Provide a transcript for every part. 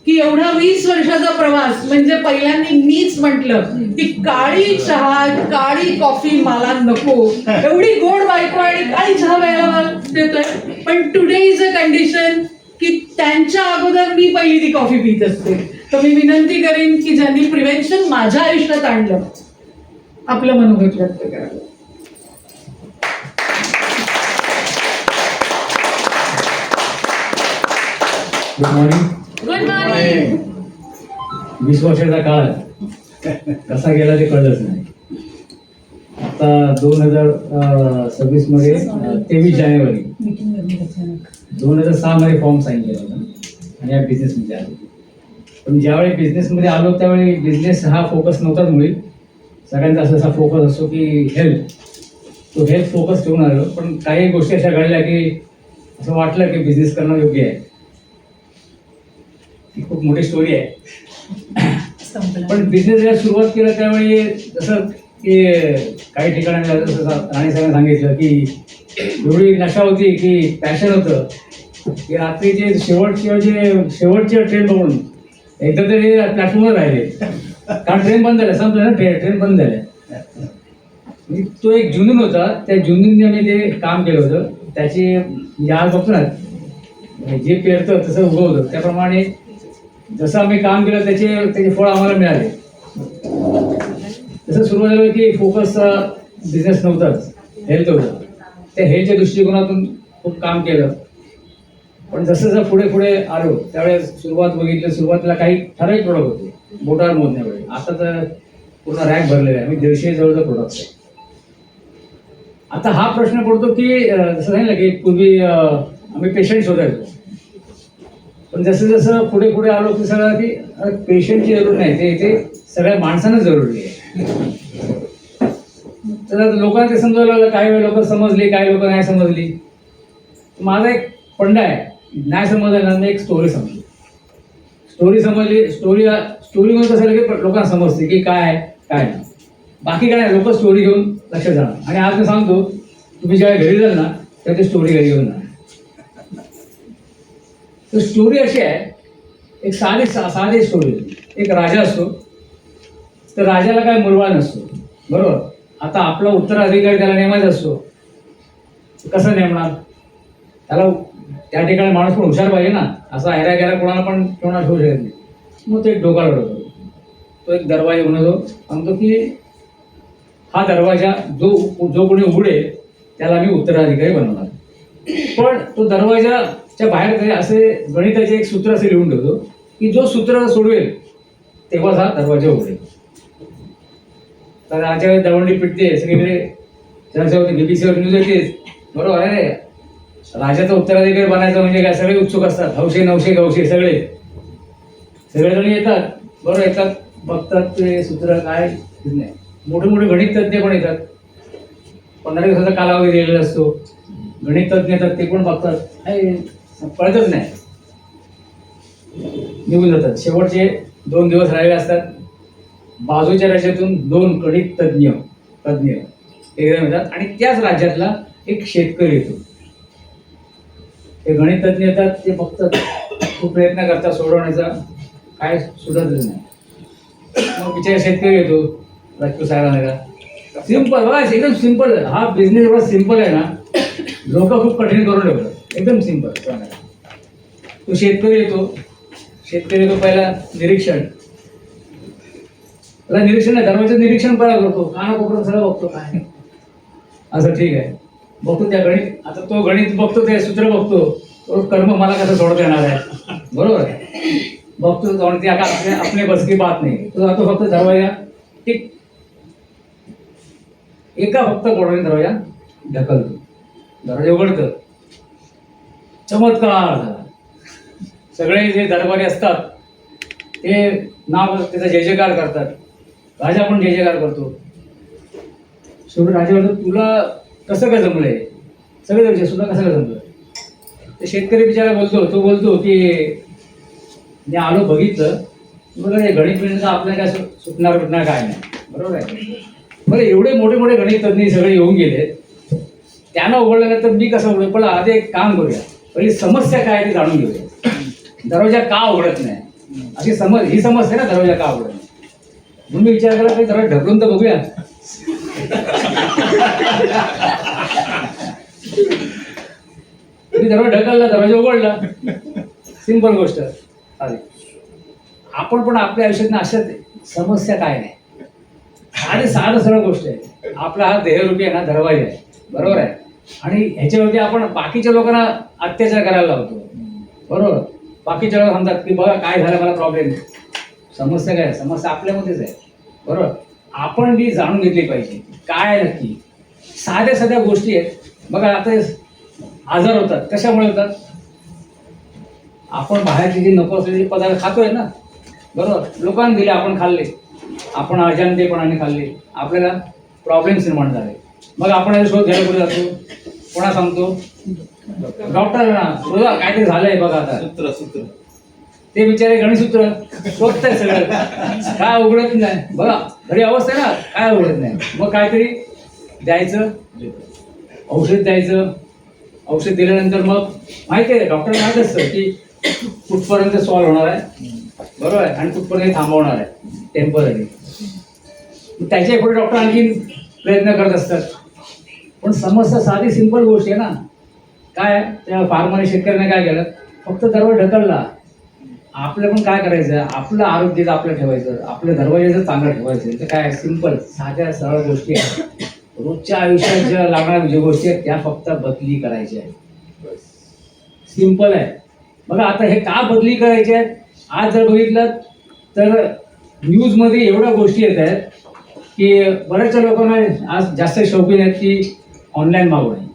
की एवढा 20 वर्षाचा प्रवास म्हणजे पहिल्यांदा मीच म्हटलं की काळी चहा काळी कॉफी मला नको, एवढी गोड बायको आणि काळी चहा प्यायला देतोय. पण टुडे इज अ कंडिशन की त्यांच्या अगोदर मी पहिली ती कॉफी पीत असते. तर मी विनंती करेन की ज्यांनी प्रिव्हेन्शन माझ्या आयुष्यात आणलं आपलं मनोगत व्यक्त करावं. Good morning. Good morning. 20 वर्षाचा काळ कसा गेला ते कळलंच नाही. आता 2026 मध्ये 23 जानेवारी 2006 मध्ये फॉर्म साईन केला होता आणि या बिझनेसमध्ये आलो. पण ज्यावेळी बिझनेसमध्ये आलो त्यावेळी बिझनेस हा फोकस नव्हताच. मुळे सगळ्यांचा असा फोकस असतो की हेल्थ, तो हेल्थ फोकस ठेवून आलो. पण काही गोष्टी अशा घडल्या की असं वाटलं की बिझनेस करणं योग्य आहे. ही खूप मोठी स्टोरी आहे. पण बिझनेस जेव्हा सुरुवात केलं त्यावेळी जसं की काही ठिकाणी जसं राणे साहेबांनी सांगितलं की एवढी नशा होती की पॅशन होतं की रात्रीचे शेवटचे ट्रेन बघून एकदा तरी प्लॅटफॉर्मवर राहिले. कारण ट्रेन बंद झाल्या, संपलं ना, ट्रेन बंद झाल्या. तो एक जुनून होता. त्या जुनूनने आम्ही ते काम केलं होतं. त्याची आज बघतो ना, जे पेरतं तसं उगवतं. त्याप्रमाणे जसं आम्ही काम केलं त्याचे फळ आम्हाला मिळाले. तसं सुरुवात झालं की फोकस बिझनेस नव्हताच, हेल्थ होतं. त्या हेल्थच्या दृष्टिकोनातून खूप काम केलं. पण जसं जसं पुढे पुढे आलो त्यावेळेस सुरुवातीला काही ठराविक प्रोडक्ट होते बोटावर मोजण्यावेळी. आता तर पूर्ण रॅक भरलेला आहे. आम्ही 150 जवळचा प्रोडक्ट आहे. आता हा प्रश्न पडतो की जसं सांगितलं की पूर्वी आम्ही पेशंट शोधायचो. पण जसं जसं पुढे पुढे आलो की सगळं की पेशंटची जरूर नाही, ते इथे सगळ्या माणसांना जरुरी आहे. तर लोकांना ते समजायला लागलं. काही वेळ लोक समजली, काही लोक नाही समजली. माझा एक फंडा आहे, नाही समजलं मी एक स्टोरी समजली. स्टोरीमध्ये कसं झालं की लोकांना समजते की काय आहे काय नाही. बाकी काय नाही, लोक स्टोरी घेऊन लक्षात जाणार. आणि आज मी सांगतो, तुम्ही जेव्हा घरी जाल ना तेव्हा ती स्टोरी घरी घेऊन जा. तर स्टोरी अशी आहे, एक साधी स्टोरी. एक राजा असतो. तर राजाला काय मुलबाळ नसतो, बरोबर. आता आपला उत्तराधिकारी त्याला नेमायचा असतो. कसं नेमणार त्याला? त्या ठिकाणी माणूस पण हुशार पाहिजे ना. असा हैरा गेला कोणाला पण ठेवू शकत नाही. मग तो एक डोका लढवतो. तो एक दरवाजा बनवतो. सांगतो की हा दरवाजा जो कोणी उघडेल त्याला मी उत्तराधिकारी बनवणार. पण तो दरवाजाच्या बाहेर काही असे गणिताचे एक सूत्र असे लिहून ठेवतो की जो सूत्र सोडवेल तेव्हाच हा दरवाजा उघडेल. तर राजा दवंडी पिटते सगळीकडे, चर्चा होती, बीबीसीवर न्यूज येतेच, बरोबर आहे. राजाचा उत्तराधिकारी बनायचं म्हणजे काय, सगळे उत्सुक असतात. हौशे नवशे गवशे सगळेजण येतात, बरोबर. येतात, बघतात ते सूत्र काय नाही. मोठे मोठे गणित तज्ज्ञ पण येतात. 15 दिवसाचा कालावधी दिलेला असतो. गणित तज्ज्ञ येतात, ते पण बघतात, कळतच नाही, निघून जातात. शेवटचे 2 दिवस राहिले असतात. बाजूच्या राज्यातून 2 गणित तज्ज्ञ एकदम येतात आणि त्याच राज्यातला एक शेतकरी येतो. ते गणित तज्ज्ञ येतात, ते बघतात, खूप प्रयत्न करतात सोडवण्याचा, काय सुधारतच नाही. मग बिचारा शेतकरी येतो राजपूत साहेबांना. सिंपल, बस एकदम सिंपल. हा बिझनेस एवढा सिंपल आहे ना, लोक खूप कठीण करून ठेवतात. एकदम सिंपल. तो शेतकरी येतो पहिला निरीक्षण. दरवाजाचं निरीक्षण पहिला करतो, कानाकोपऱ्यात सगळं बघतो काय असं. ठीक आहे, बघतो त्या गणित. आता तो गणित बघतो, ते सूत्र बघतो, तो कर्म मला कसं सोडता येणार आहे, बरोबर. बघतो जाऊन ते आपले बस की बात नाही. तो जातो फक्त दरवाजा ठीक एका फक्त कोणाने दरवाजा ढकलतो, दरवाजा उघडतं. चमत्कार झाला. सगळे जे दरबारी असतात ते नाव त्याचा जय जयकार करतात. राजा पण जय जयकार करतो. शेवटी राजा म्हणतो, तुला कसं काय जमलंय? सगळे विचार, सुद्धा कसं काय जमलं? ते शेतकरी बिचारा बोलतो की मी आलो बघितलं, बघा गणित बिणित आपल्याला काय सुटणार काय नाही, बरोबर आहे. बरं, एवढे मोठे मोठे गणित तज्ज्ञ सगळे येऊन गेले, त्यांना उघडलं तर मी कसं उघडेल? पण आधी एक काम करूया, पहिली समस्या काय ते जाणून घेऊया. दरवाजा का उघडत नाही अशी ही समस्या ना, दरवाजा का उघडत नाही. म्हणून मी विचार केला काही दरवाजा ढकलून तर बघूया. मी दरवाजा ढकलला, दरवाजा उघडला. सिंपल गोष्ट. चालेल. आपण पण आपल्या आयुष्यात ना अशा समस्या काय नाही, साधी साधं सरळ गोष्ट आहे. आपला हा देहरूपी आहे ना दरवाजा आहे, बरोबर आहे. आणि ह्याच्यावरती आपण बाकीच्या लोकांना अत्याचार करायला लावतो, बरोबर. बाकीच्या लोक म्हणतात की बघा काय झालं, मला प्रॉब्लेम. समस्या काय, समस्या आपल्यामध्येच आहे, बरोबर. आपण ती जाणून घेतली पाहिजे काय नक्की. साध्या साध्या गोष्टी आहेत. बघा आता आजार होतात, कशामुळे होतात? आपण बाहेरचे जे नको असलेले पदार्थ खातोय ना, बरोबर. लोकांनी दिले, आपण खाल्ले, आपण अजाणतेपणाने खाल्ले, आपल्याला प्रॉब्लेम्स निर्माण झाले. मग आपण याचा शोध घ्यायला कुठे जातो? कोणा सांगतो? डॉक्टरांना. शोधा काहीतरी झालंय बघा आता. सूत्र ते बिचारे गणितसूत्र शोधताय सगळं, काय उघडत नाही. बघा घरी अवस्था आहे ना, काय उघडत नाही. मग काहीतरी द्यायचं, औषध द्यायचं. औषध दिल्यानंतर मग माहिती आहे, डॉक्टर माहीत असतं की कुठपर्यंत सॉल्व्ह होणार आहे, बरोबर आहे, आणि कुठपर्यंत थांबवणार आहे टेम्पररी. त्याच्या पुढे डॉक्टर आणखी प्रयत्न करत असतात. पण समस्या साधी सिंपल गोष्ट आहे ना. काय त्या फार्मरने, शेतकऱ्याने काय केलं? फक्त दरवाजा ढकलला. आपलं पण काय करायचं, आपलं आरोग्य जर आपलं ठेवायचं, आपलं दरवाजा जर चांगलं ठेवायचं, तर काय सिंपल साध्या सरळ गोष्टी आहेत. रोजच्या आयुष्यात ज्या लागणाऱ्या ज्या गोष्टी आहेत त्या फक्त बदली करायच्या आहेत. सिंपल आहे. बघा आता हे का बदली करायच्या आहेत? आज जर बघितलं तर न्यूजमध्ये एवढ्या गोष्टी येत आहेत की बऱ्याचशा लोकांना आज जास्त शौकीन आहेत की ऑनलाईन मागवणे.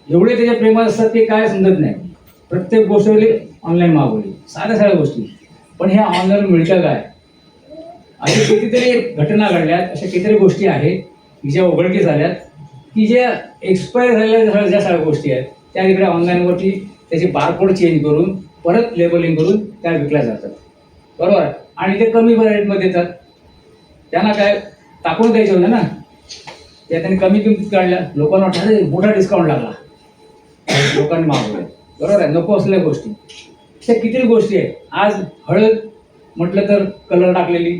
एवढे त्याच्या प्रेमात असतात की काय समजत नाही. प्रत्येक गोष्ट ऑनलाईन मागवली, साध्या साध्या गोष्टी. पण ह्या ऑनलाईन मिळतं काय? अशा कितीतरी घटना घडल्यात, अशा कितीतरी गोष्टी आहेत की ज्या उघडकीस झाल्यात की ज्या एक्सपायर झालेल्या ज्या सगळ्या गोष्टी आहेत त्या इकडे ऑनलाईनवरती त्याचे बारकोड चेंज करून परत लेबलिंग करून त्या विकल्या जातात, बरोबर. आणि ते कमी रेटमध्ये देतात. त्यांना काय टाकून द्यायचे होते ना, त्या त्यांनी कमी किमतीत काढल्या. लोकांना वाटतं अरे मोठा डिस्काउंट लागला, लोकांनी मागवलं, बरोबर आहे. नको असलेल्या गोष्टी, त्या किती गोष्टी आहेत. आज हळद म्हटलं तर कलर टाकलेली,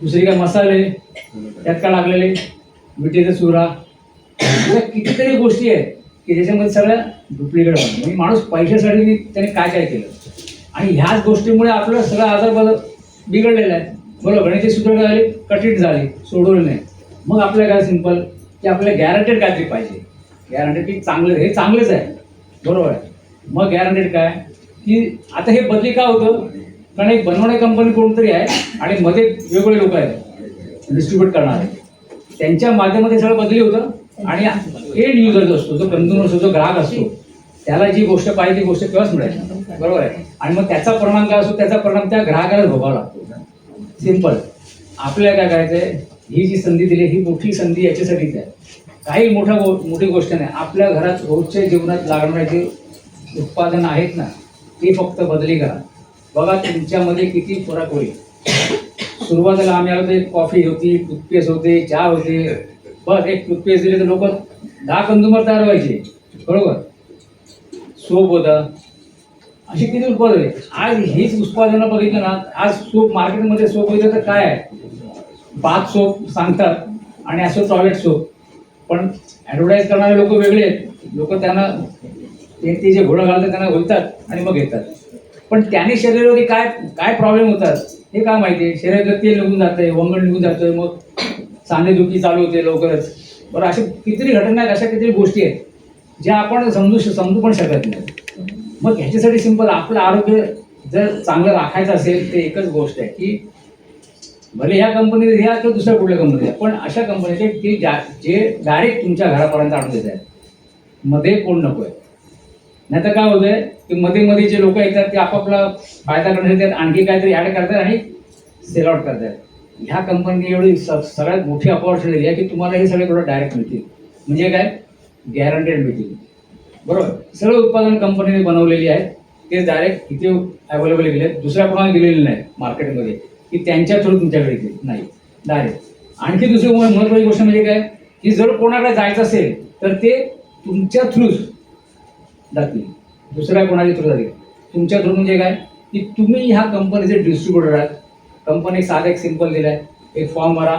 दुसरी काय मसाले त्यात काय टाकलेले, मिठीचा चुरा, कितीतरी गोष्टी आहेत की ज्याच्यामध्ये सगळ्या डुप्लिकेट बनतात. म्हणजे माणूस पैशासाठी त्याने काय काय केलं. आणि ह्याच गोष्टीमुळे आपलं सगळं आजार बिघडलेला आहे, बरोबर. गणिती सूत्र काय झाली, कठीण झाली, सोडवलं नाही. मग आपल्याला काय सिंपल की आपल्याला गॅरंटेड काहीतरी पाहिजे. गॅरंटेड की चांगलं, हे चांगलंच आहे, बरोबर आहे. मग गॅरंटेड काय की आता हे बदली का होतं? कारण एक बनवणारी कंपनी कोणतरी आहे आणि मध्ये वेगवेगळे लोक आहेत डिस्ट्रीब्यूट करणारे, त्यांच्या माध्यमामध्ये सगळं बदली होतं. आणि एंड युजर जो असतो, जो कंझ्युमर असतो, जो ग्राहक असतो, त्याला जी गोष्ट पाहिजे ती गोष्ट तेव्हाच मिळाली, बरोबर आहे. आणि मग त्याचा परिणाम काय असतो? त्याचा परिणाम त्या ग्राहकाला भोगावा लागतो. सिंपल. आपल्याला काय करायचं आहे, ही जी संधी दिली ही मोठी संधी याच्यासाठीच आहे. काही मोठी गोष्ट नाही. आपल्या घरात रोजच्या जीवनात लागणारे जे उत्पादन आहेत ना, ते फक्त बदली करा. बघा तुमच्यामध्ये किती फरक होईल. सुरुवातीला आम्ही आलो तर एक कॉफी होती, टूथपेस्ट होते, चहा होते, बस एक टूथपेस्ट दिले तर लोक 10 कंझ्युमर तयार व्हायचे, बरोबर. सोप होता, अशी किती उत्पादन आहे. आज हीच उत्पादनं बघितलं ना, आज सोप मार्केटमध्ये सोप होतं तर काय आहे, बाथ सोप सांगतात आणि असं टॉयलेट सोप. पण ॲडव्हर्टाईज करणारे लोक वेगळे आहेत. लोक त्यांना ते जे घोडं घालतात त्यांना बोलतात आणि मग घेतात. पण त्याने शरीरावरती काय काय प्रॉब्लेम होतात हे काय माहिती आहे. शरीरातलं तेल निघून जातंय, वंगण निघून जातोय, मग सांधेदुखी चालू होते लवकरच, बरं. अशा कितीतरी घटना आहेत, अशा कितीतरी गोष्टी आहेत ज्या आपण समजू पण शकत नाही. मग ह्याच्यासाठी सिंपल आपलं आरोग्य जर चांगलं राखायचं असेल तर एकच गोष्ट आहे की भले ह्या कंपनीत घ्या किंवा दुसऱ्या कुठल्या कंपनीत घ्या, पण अशा कंपनीचे की जे डायरेक्ट तुमच्या घरापर्यंत आणून देत आहेत. मध्ये कोण नको आहे. नाही तर काय होतंय की मध्ये जे लोक येतात ते आपापला फायदा करण्यासाठी आणखी काहीतरी ॲड करतात आणि सेल आउट करतात. ह्या कंपनीने एवढी सगळ्यात मोठी अपॉर्च्युनिटी दिली आहे की तुम्हाला हे सगळे प्रोडक्ट डायरेक्ट मिळतील. म्हणजे काय, गॅरंटेड मिळतील, बरोबर. सगळं उत्पादन कंपनीने बनवलेली आहेत, ते डायरेक्ट इथे अवेलेबल केले आहेत. दुसऱ्या कोणाला दिलेले नाही मार्केटमध्ये की त्यांच्या थ्रू तुमच्याकडे येतील, नाही, डायरेक्ट. आणखी दुसरी महत्त्वाची गोष्ट म्हणजे काय की जर कोणाकडे जायचं असेल तर ते तुमच्या थ्रूच जातील, दुसऱ्या कोणाच्या थ्रू जातील. तुमच्या थ्रू म्हणजे काय की तुम्ही ह्या कंपनीचे डिस्ट्रीब्युटर आहात. कंपनी साधा एक सिंपल दिलाय, एक फॉर्म भरा.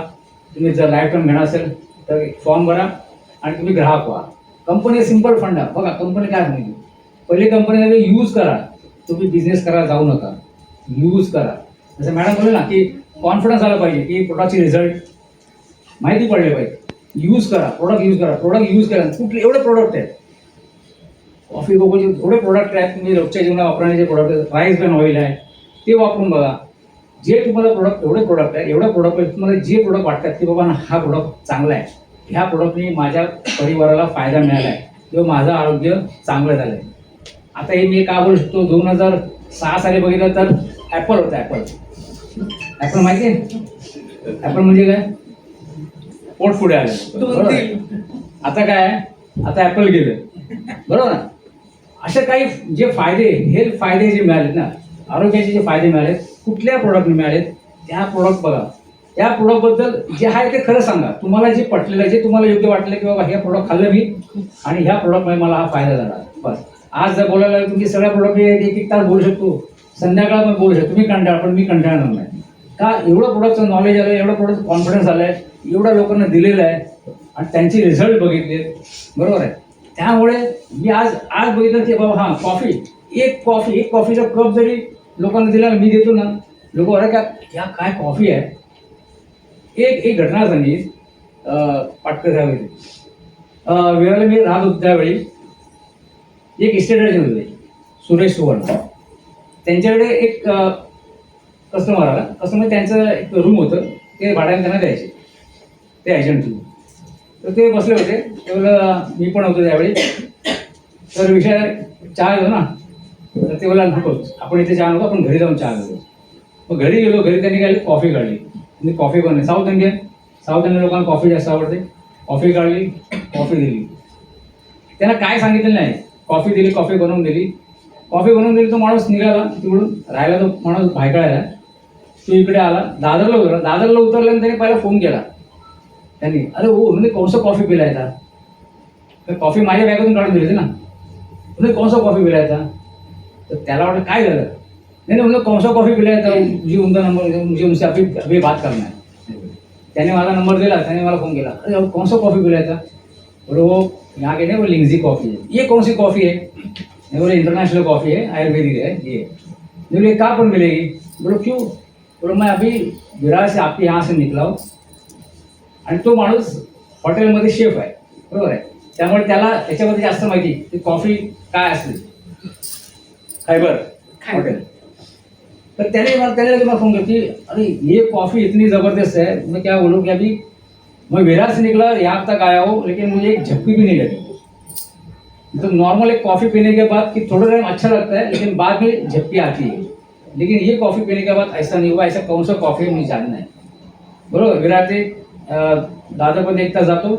तुम्ही जर लाईफ टाईम घेणार असेल तर एक फॉर्म भरा आणि तुम्ही ग्राहक व्हा. कंपनी सिंपल फंड आहे. बघा कंपनी काय सांगितली, पहिली कंपनी यूज करा. तुम्ही बिझनेस करायला जाऊ नका, यूज करा. जसं मॅडम बोलले ना की कॉन्फिडन्स आला पाहिजे की प्रोडक्टचे रिझल्ट माहिती पडले पाहिजे. यूज करा, प्रोडक्ट यूज करा. प्रोडक्ट यूज करा. कुठले एवढे प्रोडक्ट आहेत, कॉफी कोकोचे एवढे प्रोडक्ट आहेत. तुम्ही रोजच्या जीवनात वापरण्याचे प्रोडक्ट आहेत. राईस ब्रॅन ऑइल आहे, ते वापरून बघा. जे तुम्हाला प्रोडक्ट एवढे प्रोडक्ट आहे, एवढे प्रोडक्ट आहे, तुम्हाला जे प्रोडक्ट वाटतात की बाबा हा प्रोडक्ट चांगला आहे, ह्या प्रोडक्टने माझ्या परिवाराला फायदा मिळाला आहे किंवा माझं आरोग्य चांगलं झालं आहे. आता हे मी का बोलू शकतो, 2006 साली बघितलं तर ॲपल होतं. ॲपल माहिती आहे, ॲपल म्हणजे काय, पोट पुढे आलं, बरोबर आहे. आता काय आहे, आता ॲपल गेलं, बरोबर ना. असे काही जे फायदे, हेल्थ फायदे जे मिळालेत ना, आरोग्याचे जे फायदे मिळालेत, कुठल्या प्रोडक्टने मिळालेत, त्या प्रोडक्ट बघा. त्या प्रोडक्टबद्दल जे आहे ते खरं सांगा. तुम्हाला जे पटलेलं, जे तुम्हाला योग्य वाटलं की बाबा हे प्रोडक्ट खाल्लं मी आणि ह्या प्रोडक्टमुळे मला हा फायदा झाला, बस. आज जर बोलायला लागलं तुमची सगळ्या प्रोडक्ट एक एक तास बोलू शकतो, संध्याकाळ पण बोलू शकतो. तुम्ही कंटाळ, पण मी कंटाळणार नाही. का, एवढं प्रोडक्टचं नॉलेज आलं, एवढं प्रोडक्ट कॉन्फिडन्स आलं आहे, एवढ्या लोकांना दिलेलं आहे आणि त्यांचे रिझल्ट बघितले, बरोबर आहे. त्यामुळे मी आज बघितलं की बाबा हां एक कॉफीचा कप जरी लोकांना दिला, मी देतो ना, लोक अरे क्या काय कॉफी आहे. एक घटना झाली पाटकर त्यावेळी. वेळेला मी राहत होतो त्यावेळी एक इस्टेट एजंट होते, सुरेश सुवर्ण. त्यांच्याकडे एक कस्टमर आला. कस्टमर त्यांचं एक रूम होतं, ते भाड्याने त्यांना द्यायचे ते एजंट थ्रू. तर ते बसले होते, तेवढं मी पण होतो त्यावेळी. तर विषय चहा घेऊ ना, तर ते बोला नकोच, आपण इथे चहा नको, आपण घरी जाऊन चहा घेऊ. मग घरी गेलो, घरी त्यांनी काय कॉफी काढली. म्हणजे कॉफी बनली साऊथ इंडियन लोकांना कॉफी जास्त आवडते. कॉफी काढली, कॉफी दिली. त्यांना काय सांगितलं नाही, कॉफी दिली, कॉफी बनवून दिली. तो माणूस निघाला तिकडून, राहायला तो माणूस भायकळायला. तो इकडे आला, दादरला उतरल्यानं त्याने पहिला फोन केला त्यांनी. अरे हो म्हणजे कोणसा कॉफी पिलाय था, तर कॉफी माझ्या बॅगमधून काढून दिली होती ना. म्हणजे कोणसा कॉफी पिलाय था, तर त्याला वाटलं काय झालं. नहीं नहीं, मतलब कौन सा कॉफी पिलाया था, मुझे उनका नंबर, मुझे उनसे अभी बात करना है. त्याने माझा नंबर दिला, त्याने मला फोन केला. अरे कौन सा कॉफी पिलाया था, बोले वो यहाँ के नहीं, वो लिंगजी कॉफ़ी है. ये कौन सी कॉफ़ी है, नहीं बोले इंटरनेशनल कॉफ़ी है, आयुर्वेदिक है ये. बोले कहाँ पर मिलेगी, बोलो क्यों, बोलो मैं अभी विरार से आपके यहाँ से निकला हूँ. आणि तो माणूस हॉटेलमध्ये शेफ आहे, बरोबर आहे. त्यामुळे त्याला त्याच्यामध्ये जास्त माहिती की कॉफी काय असते, फाइबर हॉटेल. तर त्याने मला फोन किया कि अरे ये कॉफ़ी इतनी ज़बरदस्त है, मैं क्या बोलूँ कि अभी मैं विरार से निकला, यहाँ तक आया हूँ, लेकिन मुझे एक झपकी भी नहीं लगी. तो नॉर्मल एक कॉफ़ी पीने के बाद कि थोड़ा टाइम अच्छा लगता है, लेकिन बाद में झपकी आती है. लेकिन ये कॉफ़ी पीने के बाद ऐसा नहीं हुआ. ऐसा कौन सा कॉफ़ी मुझे जानना है, बरोबर. विरार ते दादरमध्ये 1 तास जातो.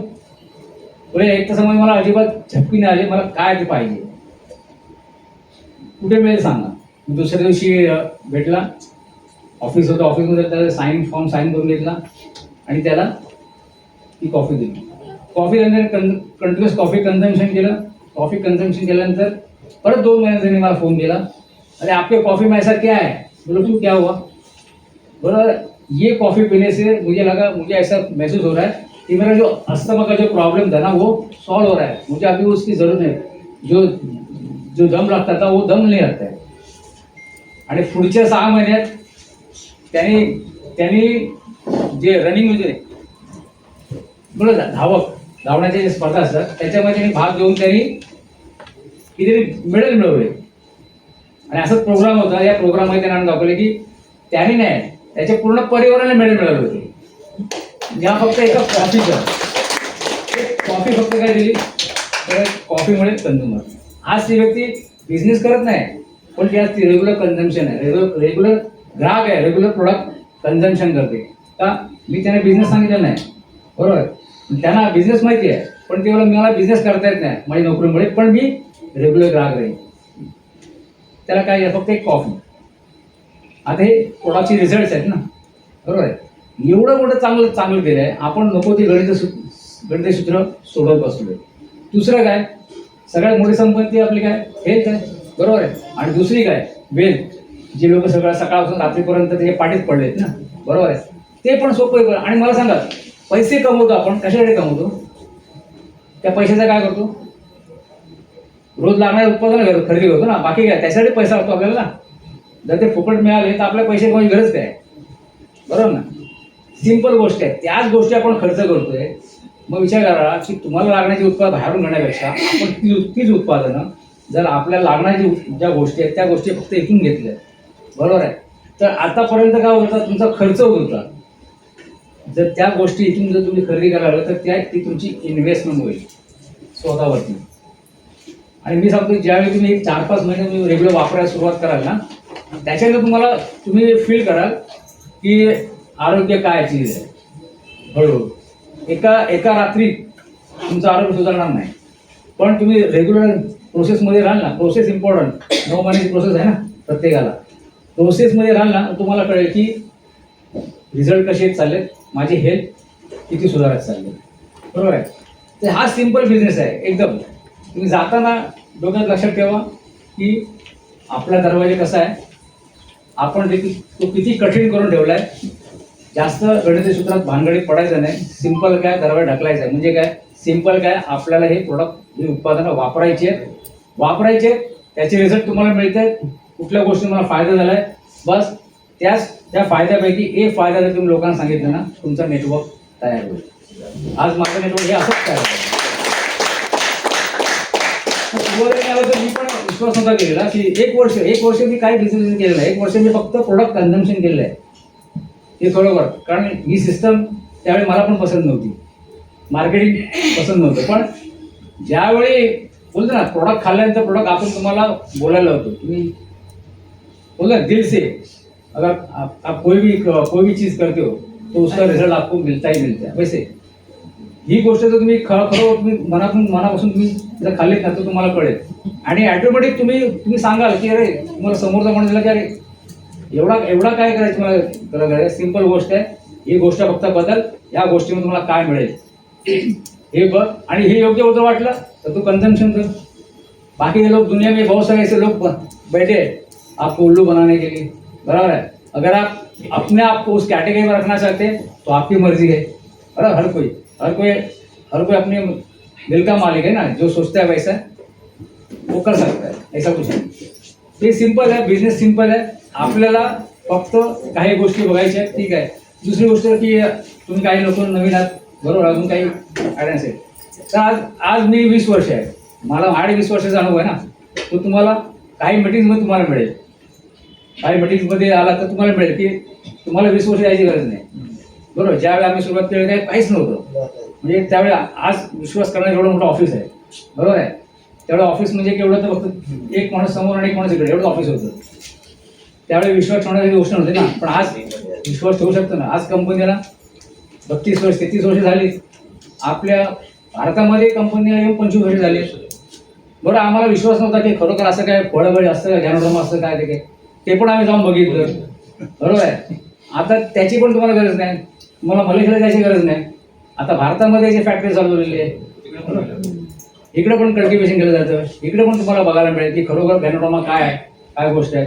बोले 1 तासामध्ये मला अजिबात झपकी नाही आली. मला काय ते पाहिजे, कुठे मिळेल सांगा. दुसऱ्या दिवशी भेटला, ऑफिस होतं, ऑफिसमध्ये त्याला फॉर्म साईन करून घेतला आणि त्याला ती कॉफी दिली. कॉफी नंतर कंटिन्युअस कॉफी कन्झम्पशन केल्यानंतर परत 2 महिन्यांनी मला फोन केला. अरे आपके कॉफ़ी में ऐसा क्या है, बोलो क्यों क्या हुआ, बोला ये कॉफ़ी पीने से मुझे ऐसा महसूस हो रहा है कि मेरा जो अस्थमा का जो प्रॉब्लम था ना वो सॉल्व हो रहा है. मुझे अभी उसकी ज़रूरत नहीं, जो दम लगता था वो दम नहीं लगता है. आणि पुढच्या 6 महिन्यात त्यांनी जे रनिंग म्हणजे धावण्याच्या जे स्पर्धा असतात त्याच्यामध्ये त्यांनी भाग घेऊन त्यांनी किती मेडल मिळवले. आणि असाच प्रोग्राम होता. या प्रोग्राममध्ये त्यांना दाखवले की त्यांनी नाही, त्याच्या पूर्ण परिवाराने मेडल मिळवले होते. या फक्त एका कॉफी फक्त काय दिली, तर कॉफीमुळे कंझ्युमर. आज ती व्यक्ती बिझनेस करत नाही, पण ती आज ती रेग्युलर कन्झम्पशन आहे, रेग्युलर ग्राहक आहे, रेग्युलर प्रोडक्ट कन्झम्पशन करते. का, मी त्यांना बिझनेस सांगितलं नाही, बरोबर. त्यांना बिझनेस माहिती आहे, पण ते मला बिझनेस करता येत नाही माझ्या नोकरीमुळे, पण मी रेग्युलर ग्राहक राहील. त्याला काय, फक्त एक कॉफी. आता हे प्रोडक्टचे रिझल्ट्स आहेत ना, बरोबर आहे. एवढं मोठं चांगलं केलं आहे. आपण नको ते गणितसूत्र सोडवत बसलोय. दुसरं काय, सगळ्यात मोठी संपत्ती आपली काय, हेल्थ आहे. बरोबर आहे. आणि दुसरी काय, वेल्थ, जे लोक सगळं सकाळपासून रात्रीपर्यंत त्याचे पाठीत पडलेत ना, बरोबर आहे, ते पण सोपं आहे. आणि मला सांगा, पैसे कमवतो आपण कशासाठी कमवतो? त्या पैशाचा काय करतो? रोज लागणारे उत्पादन खरेदी करतो ना, बाकी काय त्यासाठी पैसा लागतो आपल्याला ना. जर ते फुकट मिळाले तर आपल्या पैसे कमायची गरज काय, बरोबर ना. सिंपल गोष्ट आहे, त्याच गोष्टी आपण खर्च करतोय. मग विचार करा की तुम्हाला लागण्याची उत्पादन बाहेरून घेण्यापेक्षा आपण तीच उत्पादनं जर आपल्याला लागणारी ज्या गोष्टी आहेत त्या गोष्टी फक्त इथून घेतल्या, बरोबर आहे, तर आतापर्यंत काय होत होता, तुमचा खर्च होत होता. जर त्या गोष्टी इथून जर तुम्ही खरेदी करायला लागला तर ती तुमची इन्व्हेस्टमेंट होईल स्वतःवरती. आणि मी सांगतो, ज्यावेळी तुम्ही 4-5 महिने तुम्ही रेग्युलर वापरायला सुरुवात कराल ना, त्याच्यानंतर तुम्ही फील कराल की आरोग्य काय चीज आहे. हळूहळू एका रात्रीत तुमचं आरोग्य सुधारणार नाही, पण तुम्ही रेग्युलर प्रोसेसमध्ये राहाल ना. प्रोसेस इम्पॉर्टंट, 9 महिन्याची प्रोसेस आहे ना प्रत्येकाला. प्रोसेसमध्ये राहाल ना, तुम्हाला कळेल की रिझल्ट कसे चाललेत, माझी हेल्थ किती सुधारत चालली, बरोबर आहे. तर हा सिम्पल बिझनेस आहे एकदम. तुम्ही जाताना डोक्यात लक्षात ठेवा की आपला दरवाजा कसा आहे, आपण तो किती कठीण करून ठेवला आहे. जास्त गणिती सूत्रात भानगडीत पडायचं नाही. सिंपल काय, दरवाजा ढकलायचा आहे. म्हणजे काय सिंपल काय, आपल्याला हे प्रोडक्ट, ही उत्पादनं वापरायचे, त्याचे रिझल्ट तुम्हाला मिळते. कुठल्या गोष्टी मला फायदा झाला आहे, बस त्या फायद्यापैकी एक फायदा जर तुम्ही लोकांना सांगितलं ना, तुमचा नेटवर्क तयार होईल. आज माझं नेटवर्क हे असंच तयार आहे. तर मी पण विश्वास नव्हता केलेला की एक वर्ष मी काही बिझनेस केलेला आहे. 1 वर्ष मी फक्त प्रोडक्ट कन्झम्पशन केलेलं आहे. हे बरोबर, कारण ही सिस्टम त्यावेळी मला पण पसंत नव्हती, मार्केटिंग पसंत नव्हतं. पण ज्यावेळी बोलतो ना, प्रोडक्ट खाल्ल्यानंतर प्रोडक्ट आपण तुम्हाला बोलायला होतो, तुम्ही बोला दिल से, अगर आप कोई भी चीज़ करते हो तो उसका रिझल्ट आपको मिलता ही मिलता है. वैसे ही गोष्ट जर तुम्ही खरं तुम्ही मनापासून तुम्ही जर खाल्लीत ना, तर तुम्हाला कळेल. आणि ॲटोमॅटिक तुम्ही सांगाल की अरे, तुम्हाला समोरचा म्हणून दिला की अरे एवढा काय करायचं मला. सिंपल गोष्ट आहे, ही गोष्ट फक्त बदल, या गोष्टीमध्ये तुम्हाला काय मिळेल हे बघ, आणि हे योग्य होतं वाटलं तर तू कन्झम्पशन कर. बाकी के लोग, दुनिया में बहुत सारे ऐसे लोग बैठे आपको उल्लू बनाने के लिए, बराबर है. अगर आप अपने आप को उस कैटेगरी में रखना चाहते हैं तो आपकी मर्जी है. बराबर, हर कोई अपने दिल का मालिक है ना. जो सोचता है वैसा वो कर सकता है, ऐसा कुछ नहीं. हे सिंपल आहे, बिझनेस सिंपल आहे. आपल्याला फक्त काही गोष्टी बघायच्या आहेत, ठीक आहे. दुसरी गोष्ट की तुम्ही काही लोक नवीन आहात, बरोबर, अजून काही आयडिया असेल तर आज मी 20 वर्ष आहे, मला 20 वर्षाचा अनुभव आहे ना. तो तुम्हाला काही मीटिंग्समध्ये तुम्हाला मिळेल. काही मीटिंग्समध्ये आला तर तुम्हाला मिळेल की तुम्हाला 20 वर्ष यायची गरज नाही, बरोबर. ज्यावेळी आम्ही सुरुवात केली काहीच नव्हतं, म्हणजे त्यावेळी आज विश्वास करणारं एवढं मोठं ऑफिस आहे, बरोबर आहे. तेवढं ऑफिस म्हणजे केवढं, तर फक्त एक माणूस समोर आणि एक माणूस इकडे, एवढं ऑफिस होतं. त्यावेळी विश्वास ठेवण्याची गोष्ट नव्हती ना, पण आज विश्वास ठेवू शकतो ना. आज कंपनीला 32 वर्ष 33 वर्ष झाली. आपल्या भारतामध्ये कंपनीला येऊन 25 वर्ष झाली, बरं. आम्हाला विश्वास नव्हता की खरोखर असं काय फळबळ असतं का, गॅनोडोमा असतं काय, ते पण आम्ही जाऊन बघितलं, बरोबर आहे. आता त्याची पण तुम्हाला गरज नाही, तुम्हाला मलेशियाला जायची गरज नाही. आता भारतामध्ये जे फॅक्टरी चालू झालेली आहे, इकडे पण कल्टिवेशन केलं जातं. इकडे पण तुम्हाला बघायला मिळेल की खरोखर गॅनोडोमा काय आहे, काय गोष्ट आहे.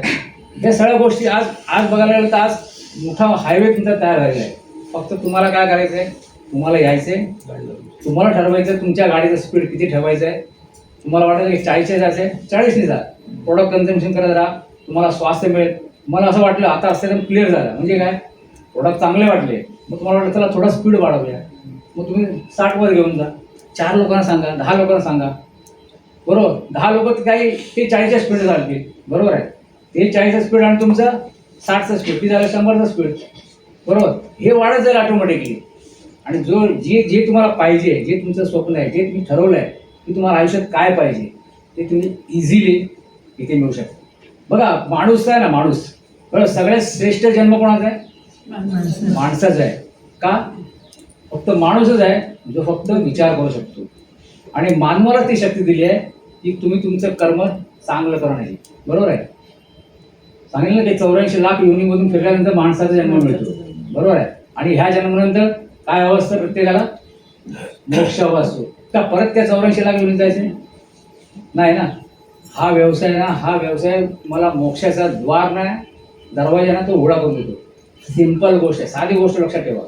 या सगळ्या गोष्टी आज बघायला गेलं तर आज मोठा हायवे तुमचा तयार झालेला आहे. फक्त तुम्हाला काय करायचं आहे, तुम्हाला यायचं आहे, तुम्हाला ठरवायचं तुमच्या गाडीचं स्पीड किती ठेवायचं आहे. तुम्हाला वाटतं की 40 जायचं आहे, 40 जा. प्रोडक्ट कन्झम्पशन करत राहा, तुम्हाला स्वास्थ्य मिळेल. मला असं वाटलं आता असं क्लिअर झालं, म्हणजे काय प्रोडक्ट चांगले वाटले, मग तुम्हाला वाटलं चला थोडा स्पीड वाढवूया. मग तुम्ही 60 वर घेऊन जा. 4 लोकांना सांगा, 10 लोकांना सांगा, बरोबर. 10 लोक काही ते 40च्या स्पीड झाली, बरोबर आहे. ते 40चा स्पीड आणि तुमचा 60चा स्पीड, ती झालं 100चा स्पीड, बरोबर. हे वाढत जाईल ऑटोमॅटिकली. आणि जे तुम्हाला पाहिजे, जे तुमचं स्वप्न आहे, जे तुम्ही ठरवलं आहे की तुम्हाला आयुष्यात काय पाहिजे, ते तुम्ही इझिली इथे मिळू शकता. बघा, माणूस आहे ना, माणूस, बरं, सगळ्यात श्रेष्ठ जन्म कोणाचा आहे? माणसाचा आहे. का? फक्त माणूसच आहे जो फक्त विचार करू शकतो. आणि मानवाला ती शक्ती दिली आहे की तुम्ही तुमचं कर्म चांगलं करण्याची, बरोबर आहे. सांगितलं की 84 लाख योनीमधून फिरल्यानंतर माणसाचा जन्म मिळतो, बरोबर आहे. आणि ह्या जन्मानंतर काय अवस्था प्रत्येकाला? मोक्ष हवा असतो का? परत त्या 84 लाख योनीत जायचं नाही ना. हा व्यवसाय ना, हा व्यवसाय मला मोक्षाचा द्वार ना, दरवाजा ना तो उघडा करून देतो. सिंपल गोष्ट आहे, साधी गोष्ट लक्षात ठेवा.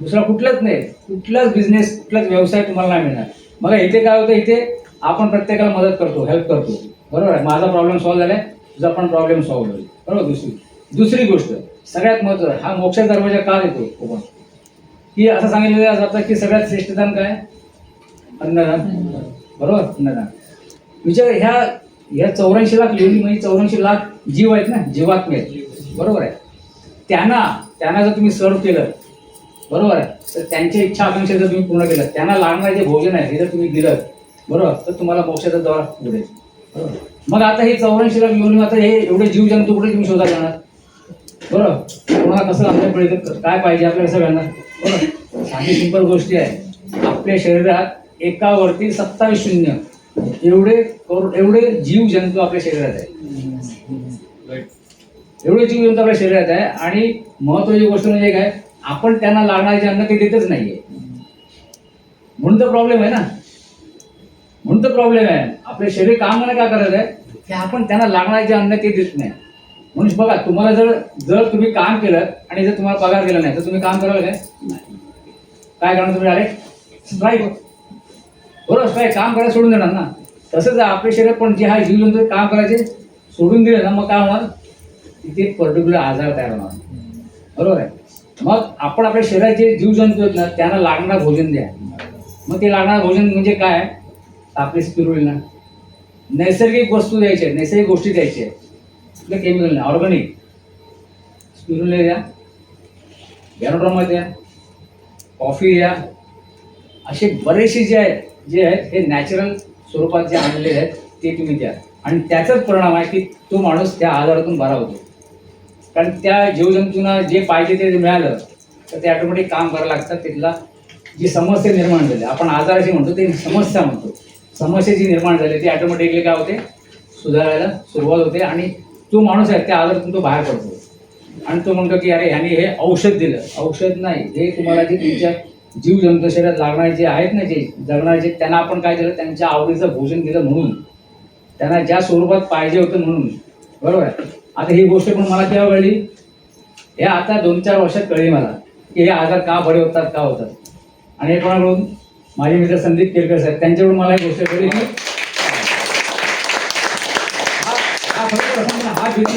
दुसरा कुठलाच नाही, कुठलाच बिझनेस, कुठलाच व्यवसाय तुम्हाला नाही मिळणार. बघा इथे काय होतं, इथे आपण प्रत्येकाला मदत करतो, हेल्प करतो, बरोबर आहे. माझा प्रॉब्लेम सॉल्व्ह झालाय, तुझा पण प्रॉब्लेम सॉल्व्ह होईल, बरोबर. दुसरी गोष्ट सगळ्यात महत्त्वाचं, हा मोक्षाचा दरवाजा का देतो ओपन, की असं सांगितलेलं जातं की सगळ्यात श्रेष्ठ दान काय, अन्नदान, बरोबर. अन्नदान. विचार, ह्या 84 लाख लेडी म्हणजे 84 लाख जीव आहेत ना, जीवात्मे आहेत, बरोबर आहे. त्यांना जर तुम्ही सर्व केलं, बरोबर आहे, तर त्यांच्या इच्छा आकांक्षा जर तुम्ही पूर्ण केलं, त्यांना लागणारे जे भोजन आहे हे जर तुम्ही दिलं, बरोबर, तर तुम्हाला मोक्षाचा द्वार उघडेल, बरोबर. मग आता हे 84 लाख येऊन आता हे एवढे जीवजंतू कुठे तुम्ही शोधा जाणार, बरोबर. कोणाला कसं आपल्या पिढीत काय पाहिजे आपल्याला कसं घालणार, बरोबर. साधी सिंपल गोष्टी आहे. आपल्या शरीरात एकावरती 27 शून्य एवढे जीव जंतू आपल्या शरीरात आहे, एवढे जीव जंतू आपल्या शरीरात आहे. आणि महत्वाची गोष्ट म्हणजे काय, आपण त्यांना लागणारे जे अन्न ते देतच नाहीये, म्हणून तर प्रॉब्लेम आहे ना, म्हणून तर प्रॉब्लेम आहे. आपले शरीर काम नाही का करत आहे, की आपण त्यांना लागणारे जे अन्न ते देत नाही. म्हणून बघा, तुम्हाला जर तुम्ही काम केलं आणि जर तुम्हाला पगार दिला नाही तर तुम्ही काम कराल काय, काय करणार तुम्ही, आले स्ट्राईक, बरोबर. स्ट्राईक, काम करायला सोडून देणार ना. तसंच आपले शरीर पण जे हा जीवजंतू काम करायचे सोडून दिले ना, मग काय होणार, तिथे पर्टिक्युलर आजार तयार होणार, बरोबर आहे. मग आपण आपल्या शरीराचे जीवजंतू आहेत ना, त्यांना लागणारं भोजन द्या. मग ते लागणारं भोजन म्हणजे काय, आपली स्पिरुलिना, नैसर्गिक वस्तू द्यायच्या, नैसर्गिक गोष्टी द्यायच्या, आपल्या केमिकल नाही, ऑर्गॅनिक. स्पिरुलिना द्या, गॅनोड्रामा द्या, कॉफी द्या, असे बरेचसे जे आहेत हे नॅचरल स्वरूपात जे आणलेले आहेत ते तुम्ही द्या. आणि त्याचाच परिणाम आहे की तो माणूस त्या आजारातून बरा होतो. कारण त्या जीवजंतूंना जे पाहिजे ते मिळालं तर ते ऑटोमॅटिक काम करायला लागतात. तिथला जी समस्या निर्माण झाली, आपण आजाराची म्हणतो ते समस्या म्हणतो, समस्या जी निर्माण झाली ती ऑटोमॅटिकली काय होते, सुधारायला सुरुवात होते. आणि तो माणूस आहे त्या आजारातून तो बाहेर पडतो. आणि तो म्हणतो की अरे ह्याने हे औषध दिलं, औषध नाही, हे तुम्हाला जे तुमच्या जीवजंतू शरीरात लागणारे जे आहेत ना, जे जगणारे, जे त्यांना आपण काय दिलं, त्यांच्या आवडीचं भोजन दिलं, म्हणून त्यांना ज्या स्वरूपात पाहिजे होतं म्हणून, बरोबर आहे. आता ही गोष्ट पण मला केव्हा कळली, हे आता 2-4 वर्षात कळली मला की हे आजार का बरे होतात, का होतात. आणि हे कोणाकडून, माझे मित्र संदीप केरकर साहेब, त्यांच्याकडून मला ही गोष्ट कळली की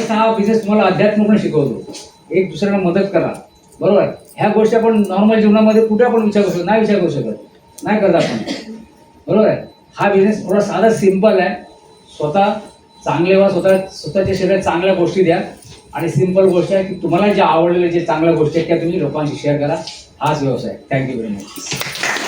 हा बिझनेस तुम्हाला अध्यात्म पण शिकवतो, एक दुसऱ्यांना मदत करा, बरोबर. ह्या गोष्टी आपण नॉर्मल जीवनामध्ये कुठे आपण विचार करू शकतो, नाही विचार करू शकत, नाही करत आपण, बरोबर आहे. हा बिझनेस थोडा साधा सिंपल आहे. स्वतः चांगले व्हा, स्वतःच्या शरीरात चांगल्या गोष्टी द्या. आणि सिंपल गोष्ट आहे की तुम्हाला ज्या आवडलेल्या जे चांगल्या गोष्टी आहेत त्या तुम्ही लोकांशी शेअर करा. हाच व्यवसाय. Thank you very much.